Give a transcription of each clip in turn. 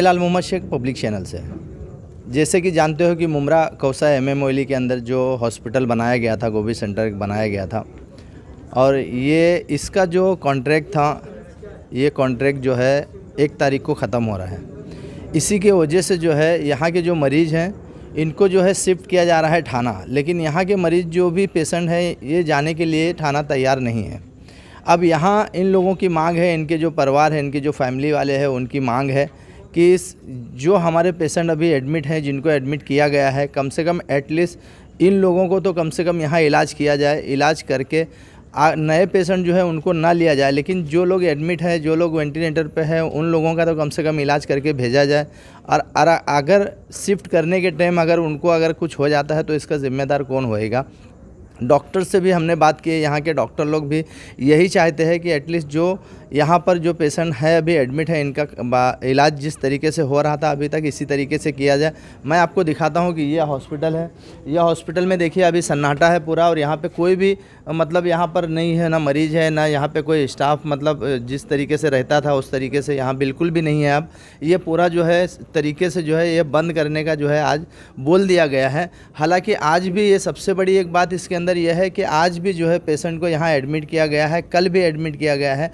मैं लाल Mohammad Sheikh, public channel से। जैसे कि जानते हो कि मुमरा कौसा MM मोइली के अंदर जो हॉस्पिटल बनाया गया था, कोविड सेंटर बनाया गया था, और ये इसका जो कॉन्ट्रैक्ट था, ये कॉन्ट्रैक्ट जो है 1 तारीख को ख़त्म हो रहा है। इसी के वजह से जो है यहाँ के जो मरीज़ हैं इनको जो है शिफ्ट किया जा रहा है थाना, लेकिन यहाँ के मरीज़ जो भी पेशेंट हैं ये जाने के लिए थाना तैयार नहीं है। अब यहाँ इन लोगों की मांग है, इनके जो परिवार है, इनके जो फैमिली वाले हैं, उनकी मांग है कि जो हमारे पेशेंट अभी एडमिट हैं, जिनको एडमिट किया गया है, कम से कम एटलीस्ट इन लोगों को तो कम से कम यहाँ इलाज किया जाए। इलाज करके नए पेशेंट जो है उनको ना लिया जाए, लेकिन जो लोग एडमिट है, जो लोग वेंटिलेटर पे है, उन लोगों का तो कम से कम इलाज करके भेजा जाए। और अगर शिफ्ट करने के टाइम अगर उनको अगर कुछ हो जाता है तो इसका ज़िम्मेदार कौन होएगा। डॉक्टर से भी हमने बात की है, यहाँ के डॉक्टर लोग भी यही चाहते हैं कि एटलीस्ट जो यहाँ पर जो पेशेंट है अभी एडमिट है, इनका इलाज जिस तरीके से हो रहा था अभी तक इसी तरीके से किया जाए। मैं आपको दिखाता हूँ कि ये हॉस्पिटल है। यह हॉस्पिटल में देखिए अभी सन्नाटा है पूरा, और यहाँ पे कोई भी मतलब यहाँ पर नहीं है, ना मरीज़ है, ना यहाँ पे कोई स्टाफ, मतलब जिस तरीके से रहता था उस तरीके से यहाँ बिल्कुल भी नहीं है। अब ये पूरा जो है तरीके से जो है ये बंद करने का जो है आज बोल दिया गया है। हालाँकि आज भी ये सबसे बड़ी एक बात इसके अंदर यह है कि आज भी जो है पेशेंट को यहाँ एडमिट किया गया है, कल भी एडमिट किया गया है।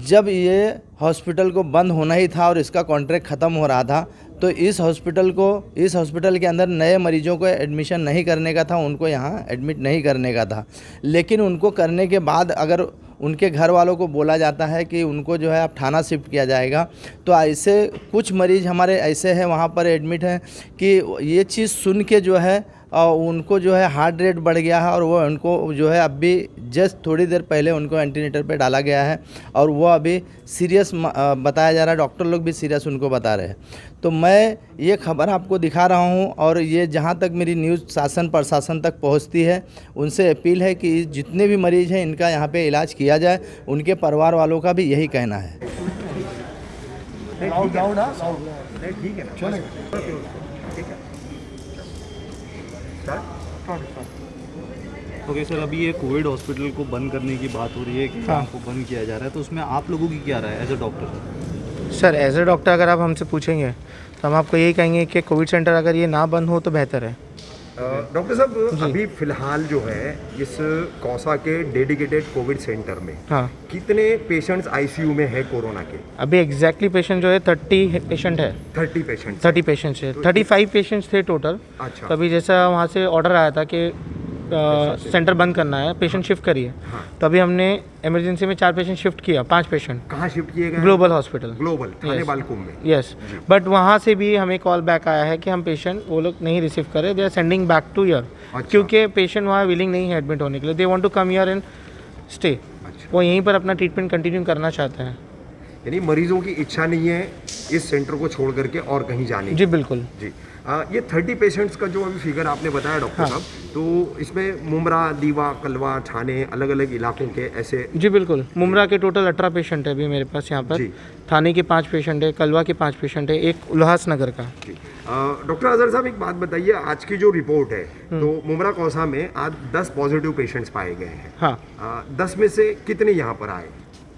जब ये हॉस्पिटल को बंद होना ही था और इसका कॉन्ट्रैक्ट ख़त्म हो रहा था, तो इस हॉस्पिटल के अंदर नए मरीजों को एडमिशन नहीं करने का था, उनको यहाँ एडमिट नहीं करने का था। लेकिन उनको करने के बाद अगर उनके घर वालों को बोला जाता है कि उनको जो है अब थाना शिफ्ट किया जाएगा, तो ऐसे कुछ मरीज़ हमारे ऐसे हैं वहाँ पर एडमिट हैं कि ये चीज़ सुन के जो है और उनको जो है हार्ट रेट बढ़ गया है, और वो उनको जो है अभी जस्ट थोड़ी देर पहले उनको वेंटिलेटर पे डाला गया है, और वो अभी सीरियस बताया जा रहा है। डॉक्टर लोग भी सीरियस उनको बता रहे हैं। तो मैं ये खबर आपको दिखा रहा हूँ, और ये जहाँ तक मेरी न्यूज़ शासन प्रशासन तक पहुँचती है उनसे अपील है कि जितने भी मरीज़ हैं इनका यहाँ पे इलाज किया जाए। उनके परिवार वालों का भी यही कहना है। ओके सर, अभी ये कोविड हॉस्पिटल को बंद करने की बात हो रही है कि आपको बंद किया जा रहा है, तो उसमें आप लोगों की क्या राय है as a doctor? Sir as a doctor अगर आप हमसे पूछेंगे तो हम आपको यही कहेंगे कि कोविड सेंटर अगर ये ना बंद हो तो बेहतर है। डॉक्टर साहब, अभी फिलहाल जो है इस कौसा के डेडिकेटेड कोविड सेंटर में कितने पेशेंट्स आईसीयू में है कोरोना के? अभी एग्जैक्टली पेशेंट जो है 30 पेशेंट है। 30 पेशेंट्स है। 35 पेशेंट्स थे टोटल। अच्छा। तो अभी जैसा वहाँ से ऑर्डर आया था कि सेंटर बंद करना है, पेशेंट शिफ्ट करिए। तो अभी हमने इमरजेंसी में 4 पेशेंट शिफ्ट किया, 5 पेशेंट। कहाँ शिफ्ट किए गए? ग्लोबल हॉस्पिटल, ग्लोबल थाने बालकुम में। यस, बट वहाँ से भी हमें कॉल बैक आया है कि हम पेशेंट वो लोग नहीं रिसीव करे, they are sending back to here. क्योंकि पेशेंट वहाँ विलिंग नहीं है एडमिट होने के लिए, they want to come here and stay. वो यहीं पर अपना ट्रीटमेंट कंटिन्यू करना चाहते हैं। यानी मरीजों की इच्छा नहीं है इस सेंटर को छोड़ करके और कहीं जाने की। जी बिल्कुल जी। ये 30 पेशेंट्स का जो अभी फिगर आपने बताया डॉक्टर साहब, तो इसमें मुमरा, दीवा, कलवा, थाने, अलग अलग इलाकों के ऐसे? जी बिल्कुल, मुमरा के टोटल 18 पेशेंट है अभी मेरे पास यहाँ पर। थाने के 5 पेशेंट है, कलवा के 5 पेशेंट है, एक उल्लासनगर का। डॉक्टर अजहर साहब, एक बात बताइए, आज की जो रिपोर्ट है तो मुमरा कौसा में आज 10 पॉजिटिव पेशेंट्स पाए गए हैं। हाँ। 10 में से कितने यहाँ पर आए?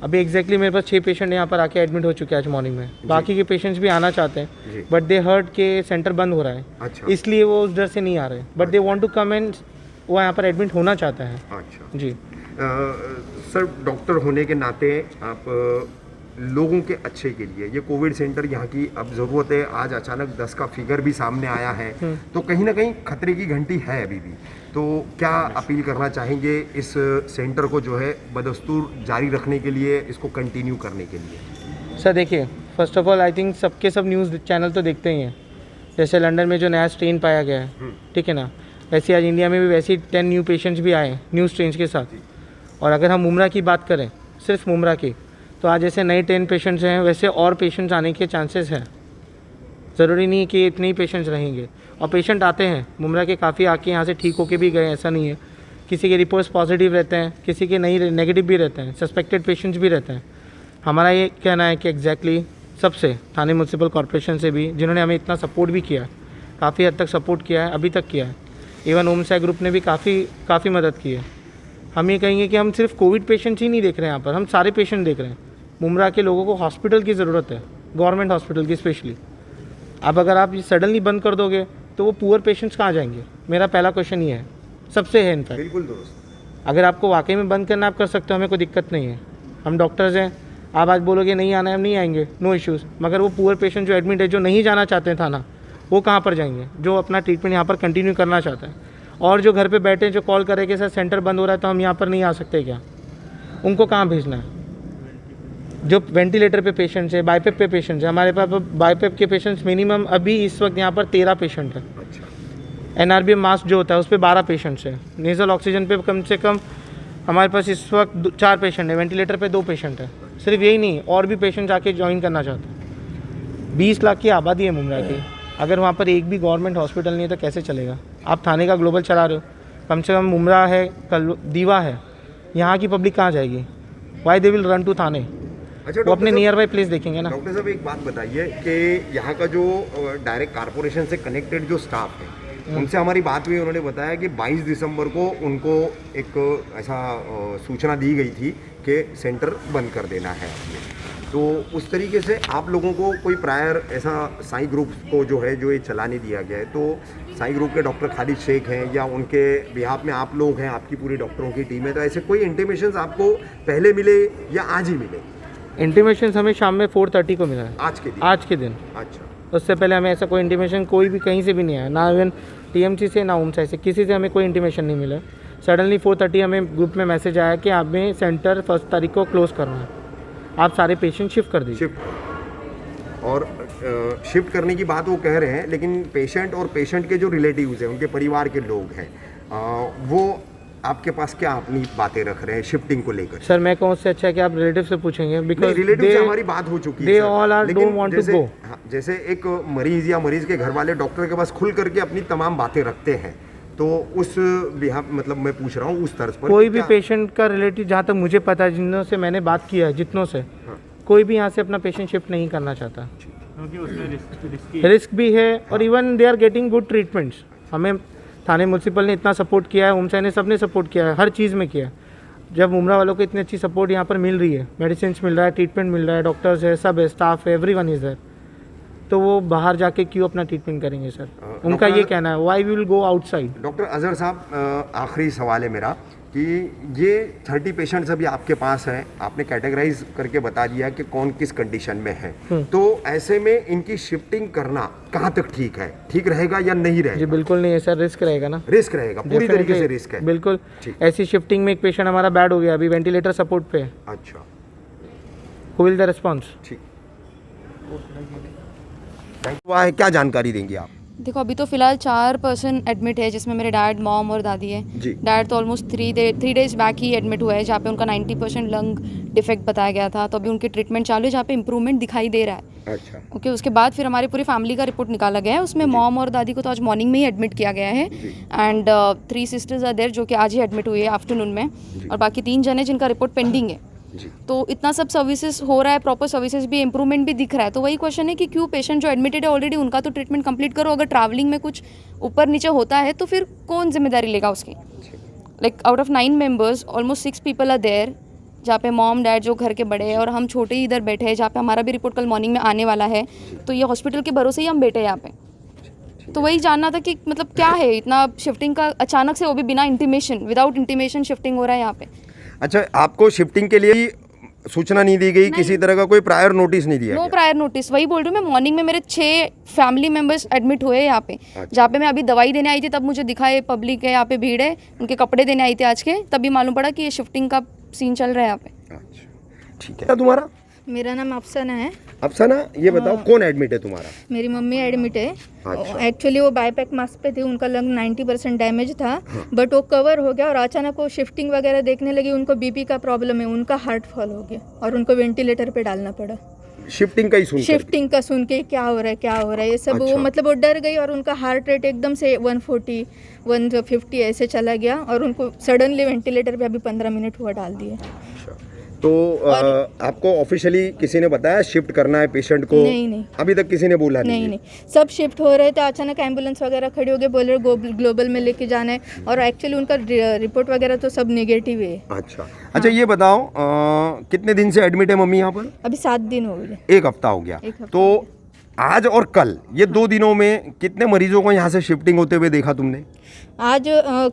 अभी एग्जैक्टली मेरे पास 6 पेशेंट यहाँ पर आके एडमिट हो चुके हैं आज मॉर्निंग में। बाकी के पेशेंट्स भी आना चाहते हैं, बट दे हर्ड के सेंटर बंद हो रहा है। अच्छा। इसलिए वो उस डर से नहीं आ रहे, but they want to come and वो यहाँ पर एडमिट होना चाहते हैं। अच्छा जी। सर, डॉक्टर होने के नाते आप लोगों के अच्छे के लिए ये कोविड सेंटर यहाँ की अब ज़रूरत है। आज अचानक 10 का फिगर भी सामने आया है, तो कहीं ना कहीं खतरे की घंटी है अभी भी। तो क्या अपील करना चाहेंगे इस सेंटर को जो है बदस्तूर जारी रखने के लिए, इसको कंटिन्यू करने के लिए? सर देखिए, first of all I think सबके सब न्यूज़ चैनल तो देखते ही हैं। जैसे लंदन में जो नया स्ट्रेन पाया गया है, ठीक है ना, वैसे आज इंडिया में भी वैसे 10 न्यू पेशेंट्स भी आए न्यू स्ट्रेन के साथ। और अगर हम मुमरा की बात करें, सिर्फ मुमरा की, तो आज जैसे नए 10 पेशेंट्स हैं वैसे और पेशेंट्स आने के चांसेस हैं। ज़रूरी नहीं कि इतने ही पेशेंट्स रहेंगे, और पेशेंट आते हैं मुमरा के, काफ़ी आके यहाँ से ठीक होके भी गए, ऐसा नहीं है। किसी के रिपोर्ट्स पॉजिटिव रहते हैं, किसी के नहीं नेगेटिव भी रहते हैं, सस्पेक्टेड पेशेंट्स भी रहते हैं। हमारा ये कहना है कि एग्जैक्टली सबसे, थाने म्यूनसिपल कॉर्पोरेशन से भी, जिन्होंने हमें इतना सपोर्ट भी किया है, काफ़ी हद तक सपोर्ट किया है, अभी तक किया है। इवन ओम साई ग्रुप ने भी काफ़ी मदद की है। हम ये कहेंगे कि हम सिर्फ कोविड पेशेंट्स ही नहीं देख रहे हैं यहाँ पर, हम सारे पेशेंट देख रहे हैं। मुमरा के लोगों को हॉस्पिटल की ज़रूरत है। गवर्नमेंट हॉस्पिटल की स्पेशली। अब अगर आप ये सडनली बंद कर दोगे तो वो पुअर पेशेंट्स कहाँ जाएंगे? मेरा पहला क्वेश्चन ये है, सबसे है इनफैक्ट। बिल्कुल दुरुस्त। अगर आपको वाकई में बंद करना आप कर सकते हो, हमें कोई दिक्कत नहीं है, हम डॉक्टर्स हैं। आप आज बोलोगे नहीं आना है, हम नहीं आएंगे, नो इश्यूज़। मगर वो पुअर पेशेंट जो एडमिट है, जो नहीं जाना चाहते हैं थाना, वो कहाँ पर जाएंगे? जो अपना ट्रीटमेंट यहाँ पर कंटिन्यू करना चाहता है, और जो घर पे बैठे हैं, जो कॉल करे कि सर सेंटर बंद हो रहा है तो हम यहाँ पर नहीं आ सकते क्या, उनको कहाँ भेजना है? जो वेंटिलेटर पे पेशेंट्स है, बाईपेप पे पेशेंट्स है, हमारे पास बाईपेप के पेशेंट्स मिनिमम अभी इस वक्त यहाँ पर 13 पेशेंट है। अच्छा। NRBM मास्क जो होता है उस पर 12 पेशेंट्स है। नेजल ऑक्सीजन पे कम से कम हमारे पास इस वक्त 4 पेशेंट है, वेंटिलेटर पे 2 पेशेंट है। सिर्फ यही नहीं, और भी पेशेंट्स आके ज्वाइन करना चाहते हैं। 20 लाख की आबादी है मुमरा की, अगर वहाँ पर एक भी गवर्नमेंट हॉस्पिटल नहीं है तो कैसे चलेगा? आप थाने का ग्लोबल चला रहे हो, कम से कम मुमरा है, कल दीवा है, यहाँ की पब्लिक कहाँ जाएगी? Why they will run to थाने? अच्छा, वो अपने नियर बाई प्लेस देखेंगे ना। डॉक्टर साहब एक बात बताइए कि यहाँ का जो डायरेक्ट कारपोरेशन से कनेक्टेड जो स्टाफ है, उनसे हमारी बात हुई, उन्होंने बताया कि 22 दिसंबर को उनको एक ऐसा सूचना दी गई थी कि सेंटर बंद कर देना है। तो उस तरीके से आप लोगों को कोई प्रायर ऐसा साई ग्रुप को जो है जो ये चलाने दिया गया है, तो साई ग्रुप के डॉक्टर खालिद शेख हैं या उनके बिहाफ में आप लोग हैं, आपकी पूरी डॉक्टरों की टीम है, तो ऐसे कोई इंटीमेशंस आपको पहले मिले या आज ही मिले? इंटीमेशन हमें शाम में 4:30 को मिला है, आज के दिन? आज के दिन। अच्छा। उससे पहले हमें ऐसा कोई इंटीमेशन कोई भी कहीं से भी नहीं आया, ना इवन TMC से, ना उमसा से, किसी से हमें कोई इंटीमेशन नहीं मिला। सडनली 4:30 हमें ग्रुप में मैसेज आया कि हमें सेंटर 1 तारीख को क्लोज करना है, आप सारे पेशेंट शिफ्ट कर दीजिए। शिफ्ट और शिफ्ट करने की बात वो कह रहे हैं, लेकिन पेशेंट और पेशेंट के जो रिलेटिव्स हैं, उनके परिवार के लोग हैं, वो आपके पास क्या अपनी बातें रख रहे हैं शिफ्टिंग को लेकर? सर मैं कहूँ उससे अच्छा है कि आप रिलेटिव से पूछेंगे, बिकॉज रिलेटिव से हमारी बात हो चुकी है। They all are don't want to go. जैसे एक मरीज या मरीज के घर वाले डॉक्टर के पास खुल करके अपनी तमाम बातें रखते हैं, तो उस मतलब मैं पूछ रहा हूँ उस तर्ज पर कोई भी पेशेंट का रिलेटिव, जहाँ तक मुझे पता है, जिनों से मैंने बात किया है, जितनों से, कोई भी यहाँ से अपना पेशेंट शिफ्ट नहीं करना चाहता, क्योंकि उसमें रिस्क भी है, और even they are getting good treatments. हमें थाने म्यूनसिपल ने इतना सपोर्ट किया है, उमसा ने सबने सपोर्ट किया है, हर चीज़ में किया है। जब उमरा वालों को इतनी अच्छी सपोर्ट यहाँ पर मिल रही है, मेडिसिन मिल रहा है, ट्रीटमेंट मिल रहा है, डॉक्टर्स है, सब है, स्टाफ है, एवरीवन इज देयर, तो वो बाहर जाके क्यों अपना ट्रीटमेंट करेंगे सर? उनका ये कहना है, why we will go outside. Doctor Azhar साहब, आखिरी सवाल है मेरा कि ये 30 पेशेंट्स अभी आपके पास हैं, आपने कैटेगराइज करके बता दिया कि कौन किस कंडीशन में है, तो ऐसे में इनकी शिफ्टिंग करना कहाँ तक ठीक है? ठीक रहेगा या नहीं रहेगा? जी बिल्कुल नहीं है सर, रिस्क रहेगा ना। रिस्क रहेगा, पूरी तरीके से रिस्क है। बिल्कुल। ऐसी शिफ्टिंग में एक पेशेंट हमारा बैड हो गया, अभी वेंटिलेटर सपोर्ट पे है। अच्छा, हु विल द रिस्पॉन्स? ठीक। हुआ है, क्या जानकारी देंगे आप? देखो अभी तो फिलहाल 4 पर्सन एडमिट है, जिसमें मेरे डैड, मॉम और दादी है। जी। डैड तो ऑलमोस्ट 3 डेज बैक ही एडमिट हुआ है, जहाँ पे उनका 90% लंग डिफेक्ट बताया गया था, तो अभी उनकी ट्रीटमेंट चालू है, जहाँ पे इंप्रूवमेंट दिखाई दे रहा है। अच्छा। ओके, उसके बाद फिर हमारी पूरी फैमिली का रिपोर्ट निकाला गया है, उसमें मॉम और दादी को तो आज मॉर्निंग में ही एडमिट किया गया है, एंड 3 सिस्टर्स आर देयर जो कि आज ही एडमिट हुई है आफ्टरनून में, और बाकी 3 जन है जिनका रिपोर्ट पेंडिंग है। तो इतना सब सर्विसेज हो रहा है, प्रॉपर सर्विसेज भी, इंप्रूवमेंट भी दिख रहा है, तो वही क्वेश्चन है कि क्यों पेशेंट जो एडमिटेड है ऑलरेडी, उनका तो ट्रीटमेंट कंप्लीट करो। अगर ट्रैवलिंग में कुछ ऊपर नीचे होता है तो फिर कौन जिम्मेदारी लेगा उसकी? Like out of 9 members almost 6 people are there, जहाँ पे मॉम डैड जो घर के बड़े हैं और हम छोटे ही इधर बैठे हैं, जहाँ पे हमारा भी रिपोर्ट कल मॉर्निंग में आने वाला है, तो ये हॉस्पिटल के भरोसे ही हम बैठे हैं यहाँ पे। तो वही जानना था कि मतलब क्या है इतना शिफ्टिंग का अचानक से, वो भी बिना इंटीमेशन, विदाउट इंटीमेशन शिफ्टिंग हो रहा है यहाँ पे। अच्छा, आपको शिफ्टिंग के लिए सूचना नहीं दी गई, किसी तरह का कोई प्रायर नोटिस नहीं दिया? नो प्रायर नोटिस, वही बोल रही हूँ मैं। मॉर्निंग में मेरे 6 फैमिली मेंबर्स एडमिट हुए यहाँ पे, जहाँ पे मैं अभी दवाई देने आई थी, तब मुझे दिखा है पब्लिक है यहाँ पे, भीड़ है, उनके कपड़े देने आई थी आज के, तभी मालूम पड़ा कि ये शिफ्टिंग का सीन चल रहा है यहाँ पे। अच्छा, ठीक है। तुम्हारा? मेरा नाम अफसाना है। अफसाना, ये बताओ कौन एडमिट है तुम्हारा? मेरी मम्मी एडमिट है। अच्छा। एक्चुअली वो बाईपैक मास्क पे थी, उनका लंग 90% डैमेज था, बट वो कवर हो गया, और अचानक वो शिफ्टिंग वगैरह देखने लगी, उनको बीपी का प्रॉब्लम है, उनका हार्ट फॉल हो गया और उनको वेंटिलेटर पे डालना पड़ा। शिफ्टिंग का ही सुन शिफ्टिंग का सुन के क्या हो रहा है ये सब। अच्छा। वो मतलब वो डर गई और उनका हार्ट रेट एकदम से 140 150 ऐसे चला गया, और उनको सडनली वेंटिलेटर पे अभी 15 मिनट हुआ डाल दिए। तो आपको ऑफिशियली किसी ने बताया शिफ्ट करना है पेशेंट को? नहीं। अभी तक किसी ने बोला नहीं? नहीं सब शिफ्ट हो रहे थे, अचानक एम्बुलेंस वगैरह खड़ी हो गई, बोल रहे ग्लोबल में लेके जाना है, और एक्चुअली उनका रिपोर्ट वगैरह तो सब नेगेटिव है। अच्छा ये बताओ कितने दिन से एडमिट है मम्मी यहाँ पर? अभी 7 दिन हो गए। एक हफ्ता हो गया। एक हफ्ता तो आज और कल ये 2 दिनों में कितने मरीजों को यहाँ से शिफ्टिंग होते हुए देखा तुमने? आज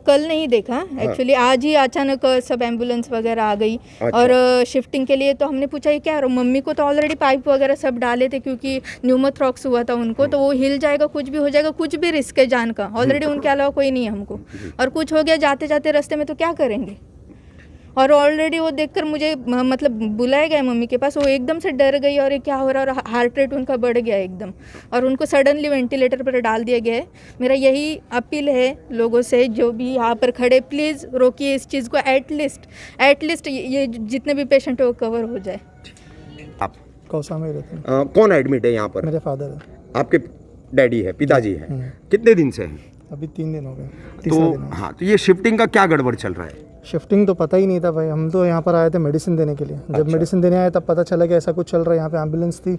कल नहीं देखा एक्चुअली, आज ही अचानक सब एम्बुलेंस वगैरह आ गई। और शिफ्टिंग के लिए तो हमने पूछा ये क्या, और मम्मी को तो ऑलरेडी पाइप वगैरह सब डाले थे क्योंकि न्यूमोथ्रॉक्स हुआ था उनको, तो वो हिल जाएगा, कुछ भी हो जाएगा, कुछ भी रिस्क है जान का, ऑलरेडी उनके अलावा कोई नहीं है हमको, और कुछ हो गया जाते जाते रास्ते में तो क्या करेंगे। और ऑलरेडी वो देखकर मुझे मतलब बुलाया गया मम्मी के पास, वो एकदम से डर गई और ये क्या हो रहा है, और हार्ट रेट उनका बढ़ गया एकदम, और उनको सडनली वेंटिलेटर पर डाल दिया गया है। मेरा यही अपील है लोगों से जो भी यहाँ पर खड़े, प्लीज़ रोकिए इस चीज़ को, एटलीस्ट ये जितने भी पेशेंट है वो कवर हो जाए। आप कौसा में रहते हैं। कौन एडमिट है यहाँ पर? मेरे फादर है। आपके डैडी है, पिताजी है। कितने दिन से है? अभी 3 दिन हो गए। तो हाँ, तो ये शिफ्टिंग का क्या गड़बड़ चल रहा है? शिफ्टिंग तो पता ही नहीं था भाई, हम तो यहाँ पर आए थे मेडिसिन देने के लिए। जब मेडिसिन देने आए तब पता चला कि ऐसा कुछ चल रहा है। यहाँ पे एम्बुलेंस थी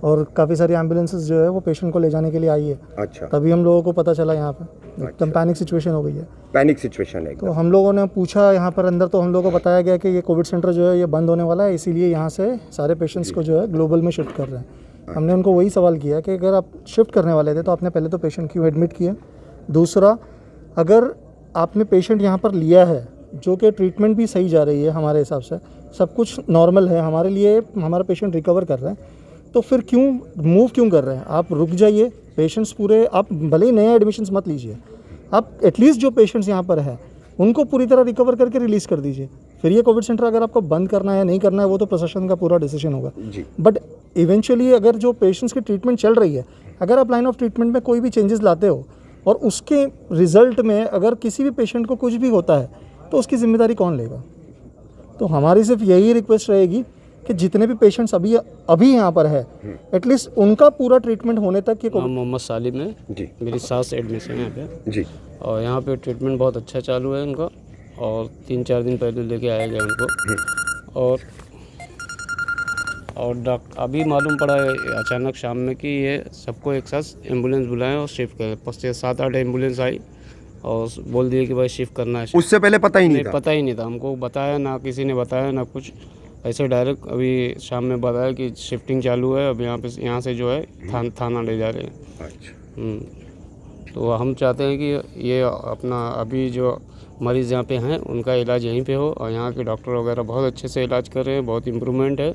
और काफ़ी सारी एम्बुलेंसेस जो है वो पेशेंट को ले जाने के लिए आई है। अच्छा, तभी हम लोगों को पता चला यहाँ पे एकदम पैनिक सिचुएशन हो गई है। पैनिक सिचुएशन है। तो हम लोगों ने पूछा यहाँ पर अंदर, तो हम लोगों को बताया गया कि ये कोविड सेंटर जो है ये बंद होने वाला है, इसीलिए यहाँ से सारे पेशेंट्स को जो है ग्लोबल में शिफ्ट कर रहे हैं। हमने उनको वही सवाल किया कि अगर आप शिफ्ट करने वाले थे तो आपने पहले तो पेशेंट क्यों एडमिट किया, दूसरा अगर आपने पेशेंट यहाँ पर लिया है जो कि ट्रीटमेंट भी सही जा रही है, हमारे हिसाब से सब कुछ नॉर्मल है, हमारे लिए हमारा पेशेंट रिकवर कर रहे हैं, तो फिर क्यों मूव क्यों कर रहे हैं? आप रुक जाइए, पेशेंट्स पूरे, आप भले ही नए एडमिशन्स मत लीजिए, आप एटलीस्ट जो पेशेंट्स यहाँ पर हैं उनको पूरी तरह रिकवर करके रिलीज़ कर दीजिए। फिर ये कोविड सेंटर अगर आपको बंद करना है या नहीं करना है वो तो प्रशासन का पूरा डिसीजन होगा। बट इवेंचुअली अगर जो पेशेंट्स की ट्रीटमेंट चल रही है, अगर आप लाइन ऑफ ट्रीटमेंट में कोई भी चेंजेस लाते हो और उसके रिजल्ट में अगर किसी भी पेशेंट को कुछ भी होता है तो उसकी जिम्मेदारी कौन लेगा? तो हमारी सिर्फ यही रिक्वेस्ट रहेगी कि जितने भी पेशेंट्स अभी यहाँ पर है एटलीस्ट उनका पूरा ट्रीटमेंट होने तक के। मोहम्मद सालिम है जी, मेरी सास एडमिशन है यहाँ पे जी, और यहाँ पे ट्रीटमेंट बहुत अच्छा चालू है उनका, और 3-4 दिन पहले लेके आया गया उनको। और अभी मालूम पड़ा है अचानक शाम में कि ये सबको एक साथ एम्बुलेंस बुलाएं और शिफ्ट करें। 7-8 एम्बुलेंस आई और बोल दिए कि भाई शिफ्ट करना है। उससे पहले पता ही नहीं था? पता ही नहीं था हमको, बताया ना किसी ने बताया ना कुछ, ऐसे डायरेक्ट अभी शाम में बताया कि शिफ्टिंग चालू है, अब यहाँ से जो है थाना ले जा रहे हैं। अच्छा। तो हम चाहते हैं कि ये अपना अभी जो मरीज़ यहाँ पे हैं उनका इलाज यहीं पे हो, और यहाँ के डॉक्टर वगैरह बहुत अच्छे से इलाज कर रहे हैं, बहुत इम्प्रूवमेंट है।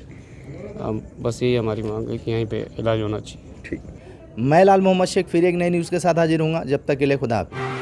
बस यही हमारी मांग है कि यहीं पे इलाज होना चाहिए। ठीक। मैं लाल मोहम्मद शेख फिर एक नई न्यूज़ के साथ हाजिर हूँगा। जब तक के लिए खुदा हाफ़िज़।